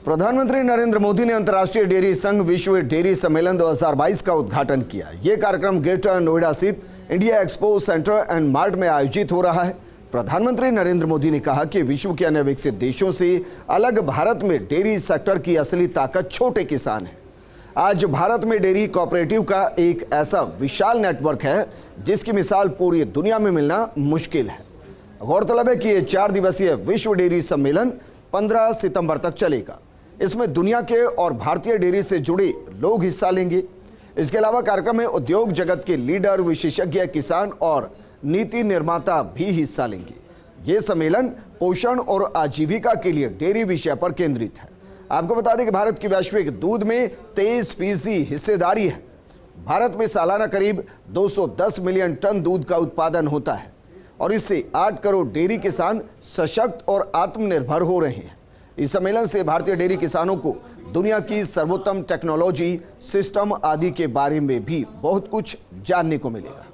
प्रधानमंत्री नरेंद्र मोदी ने अंतर्राष्ट्रीय डेयरी संघ विश्व डेयरी सम्मेलन 2022 का उद्घाटन किया। यह कार्यक्रम ग्रेटर नोएडा स्थित India expo centre and mart में आयोजित हो रहा है। प्रधानमंत्री नरेंद्र मोदी ने कहा कि विश्व के अन्य विकसित देशों से अलग भारत में डेयरी सेक्टर की असली ताकत छोटे किसान है। आज भारत में डेयरी कोऑपरेटिव का एक ऐसा विशाल नेटवर्क है जिसकी मिसाल पूरी दुनिया में मिलना मुश्किल है। गौरतलब है कि यह 4 दिवसीय विश्व डेयरी सम्मेलन 15 सितंबर तक चलेगा। इसमें दुनिया के और भारतीय डेयरी से जुड़े लोग हिस्सा लेंगे। इसके अलावा कार्यक्रम में उद्योग जगत के लीडर, विशेषज्ञ, किसान और नीति निर्माता भी हिस्सा लेंगे। ये सम्मेलन पोषण और आजीविका के लिए डेयरी विषय पर केंद्रित है। आपको बता दें कि भारत की वैश्विक दूध में 23% हिस्सेदारी है। भारत में सालाना करीब 210 मिलियन टन दूध का उत्पादन होता है और इससे 8 करोड़ डेयरी किसान सशक्त और आत्मनिर्भर हो रहे हैं। इस सम्मेलन से भारतीय डेयरी किसानों को दुनिया की सर्वोत्तम टेक्नोलॉजी, सिस्टम आदि के बारे में भी बहुत कुछ जानने को मिलेगा।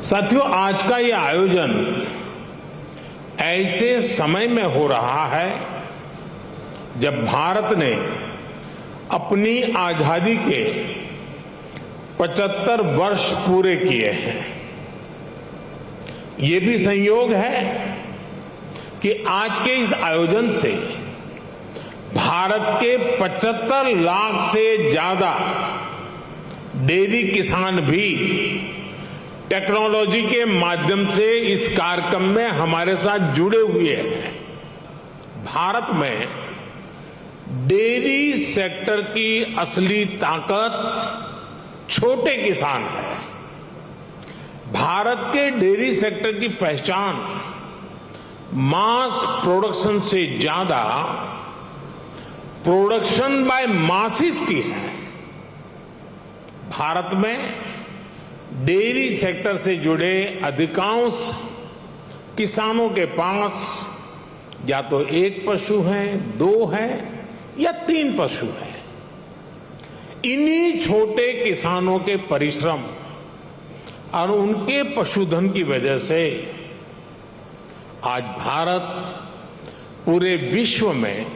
साथियों, आज का ये आयोजन ऐसे समय में हो रहा है जब भारत ने अपनी आजादी के 75 वर्ष पूरे किए हैं। ये भी संयोग है कि आज के इस आयोजन से भारत के 75 लाख से ज्यादा डेयरी किसान भी टेक्नोलॉजी के माध्यम से इस कार्यक्रम में हमारे साथ जुड़े हुए हैं। भारत में डेयरी सेक्टर की असली ताकत छोटे किसान है। भारत के डेयरी सेक्टर की पहचान मास प्रोडक्शन से ज्यादा प्रोडक्शन बाय मासिस की है। भारत में डेयरी सेक्टर से जुड़े अधिकांश किसानों के पास या तो 1 पशु है, 2 है या 3 पशु है। इन्हीं छोटे किसानों के परिश्रम और उनके पशुधन की वजह से आज भारत पूरे विश्व में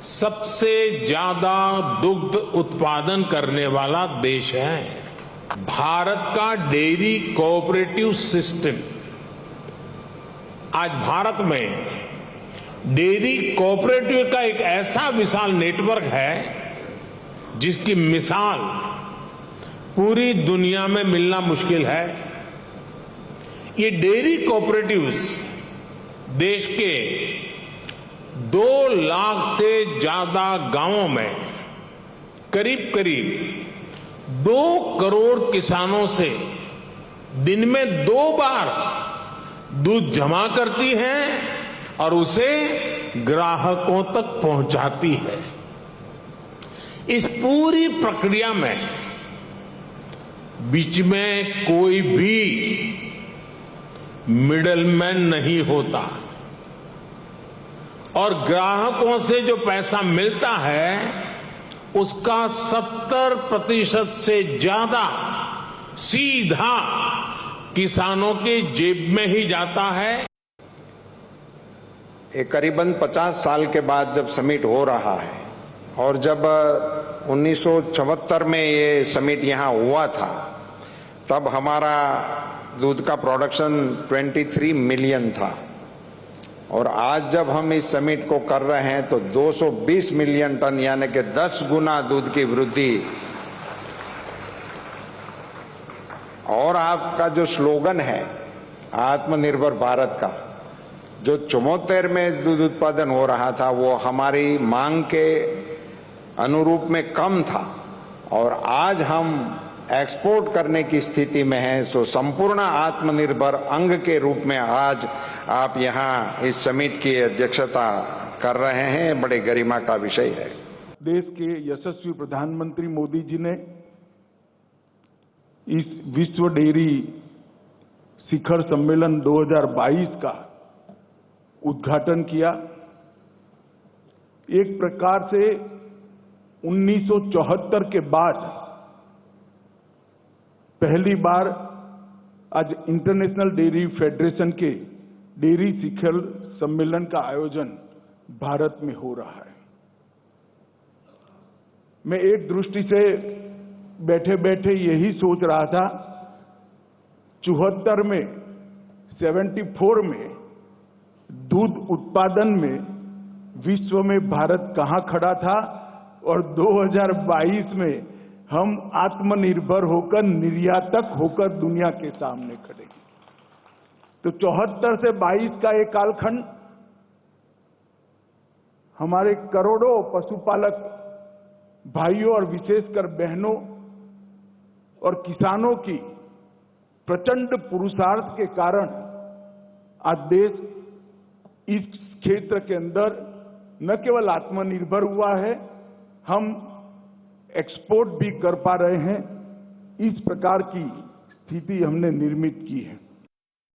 सबसे ज्यादा दुग्ध उत्पादन करने वाला देश है। भारत का डेयरी कोऑपरेटिव सिस्टम, आज भारत में डेयरी कोऑपरेटिव का एक ऐसा विशाल नेटवर्क है जिसकी मिसाल पूरी दुनिया में मिलना मुश्किल है। ये डेयरी कोऑपरेटिव्स देश के 2 लाख से ज्यादा गांवों में करीब करीब 2 करोड़ किसानों से दिन में 2 बार दूध जमा करती है और उसे ग्राहकों तक पहुंचाती है। इस पूरी प्रक्रिया में बीच में कोई भी मिडलमैन नहीं होता और ग्राहकों से जो पैसा मिलता है उसका 70% से ज्यादा सीधा किसानों के जेब में ही जाता है। एक करीबन 50 साल के बाद जब समिट हो रहा है और जब 1974 में ये समिट यहाँ हुआ था तब हमारा दूध का प्रोडक्शन 23 मिलियन था और आज जब हम इस समिट को कर रहे हैं तो 220 मिलियन टन यानी कि 10 गुना दूध की वृद्धि। और आपका जो स्लोगन है आत्मनिर्भर भारत का, जो 74 में दूध उत्पादन हो रहा था वो हमारी मांग के अनुरूप में कम था और आज हम एक्सपोर्ट करने की स्थिति में हैं। सो संपूर्ण आत्मनिर्भर अंग के रूप में आज आप यहाँ इस समिट की अध्यक्षता कर रहे हैं, बड़े गरिमा का विषय है। देश के यशस्वी प्रधानमंत्री मोदी जी ने इस विश्व डेयरी शिखर सम्मेलन 2022 का उद्घाटन किया। एक प्रकार से 1974 के बाद पहली बार आज इंटरनेशनल डेयरी फेडरेशन के डेयरी शिखर सम्मेलन का आयोजन भारत में हो रहा है। मैं एक दृष्टि से बैठे बैठे यही सोच रहा था, 74 में 74 में दूध उत्पादन में विश्व में भारत कहां खड़ा था और 2022 में हम आत्मनिर्भर होकर, निर्यातक होकर दुनिया के सामने खड़े हैं। तो 74 से 22 का एक कालखंड हमारे करोड़ों पशुपालक भाइयों और विशेषकर बहनों और किसानों की प्रचंड पुरुषार्थ के कारण आज देश इस क्षेत्र के अंदर न केवल आत्मनिर्भर हुआ है, हम एक्सपोर्ट भी कर पा रहे हैं। इस प्रकार की स्थिति हमने निर्मित की है।